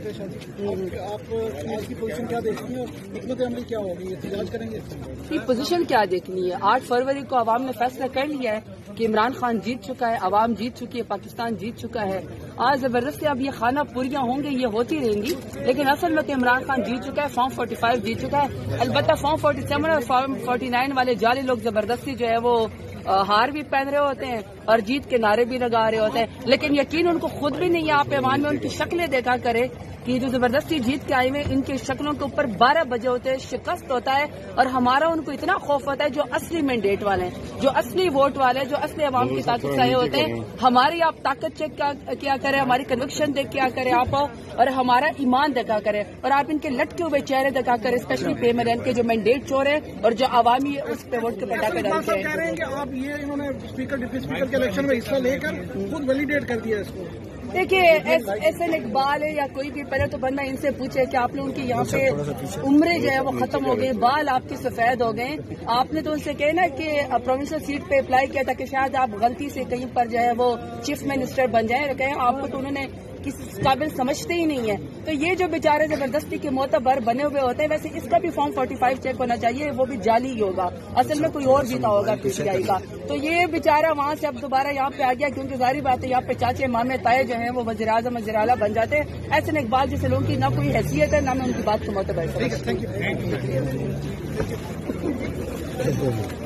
آپ کی پوزیشن کیا دیکھتی ہیں اور حکمت عملی کیا ہوگی؟ احتجاج کریں گے؟ پوزیشن کیا دیکھنی ہے؟ 8 فروری کو عوام نے فیصلہ کر لیا ہے کہ عمران خان جیت چکا ہے، عوام جیت چکی ہے، پاکستان جیت چکا ہے. آج زبردستی اب یہ خانہ پوریاں ہوں گے، یہ ہوتی رہیں گی، لیکن اصل میں کہ عمران خان جیت چکا ہے. فارم 45 جیت چکا ہے. البتہ فارم 47 اور فارم 49 والے جعلی لوگ زبردستی جو ہے وہ ہار بھی پہن رہے ہوتے ہیں اور جیت کے نعرے بھی لگا رہے ہوتے ہیں، لیکن یقین ان کو خود بھی نہیں ہے. آپ ایوان میں ان کی شکلیں دیکھا کرے کہ جو زبردستی جیت کے آئے ہوئے ان کی شکلوں کے اوپر 12 بجے ہوتے ہیں، شکست ہوتا ہے، اور ہمارا ان کو اتنا خوف ہوتا ہے جو اصلی مینڈیٹ والے ہیں، جو اصلی ووٹ والے ہیں، جو اصلی عوام کی طاقت سے آئے ہوتے ہیں. ہماری آپ طاقت چیک کیا کریں، ہماری کنوکشن دیکھ کیا کریں آپ، اور ہمارا ایمان دیکھا کریں، اور آپ ان کے لٹکے ہوئے چہرے دیکھا کریں، specially P M L N کے جو مینڈیٹ چور ہیں اور جو عوامی اس پہ ووٹ کے پٹاخے ڈالتے ہیں. کہہ رہے ہیں کہ آپ یہ انہوں نے اسپیکر ڈپٹی اسپیکر کے الیکشن میں حصہ لے کر خود ویلیڈیٹ کر دیا اس کو. دیکھیے ایس این اقبال ہے یا کوئی بھی، پہلے تو بندہ ان سے پوچھے کہ آپ لوگوں کی یہاں پہ عمریں جو ہے وہ ختم ہو گئی، بال آپ کی سفید ہو گئے. آپ نے تو ان سے کہے نا کہ پروونشل سیٹ پہ اپلائی کیا تھا کہ شاید آپ غلطی سے کہیں پر جو ہے وہ چیف منسٹر بن جائیں، کہیں آپ کو تو انہوں نے کس قابل سمجھتے ہی نہیں ہے. تو یہ جو بیچارے زبردستی کے معتبر بنے ہوئے ہوتے ہیں، ویسے اس کا بھی فارم 45 چیک ہونا چاہیے، وہ بھی جعلی ہی ہوگا، اصل میں کوئی اور جیتا ہوگا پی ٹی آئی کا. تو یہ بیچارہ وہاں سے اب دوبارہ یہاں پہ آ گیا، کیونکہ ظاہری بات ہے یہاں پہ چاچے مامے تائے جو ہیں وہ وزیر اعظم وزیر اعلیٰ بن جاتے ہیں. ایسے نے اقبال جیسے لوگوں کی نہ کوئی حیثیت ہے، نہ میں ان کی بات کو معتبر سمجھتی ہوں.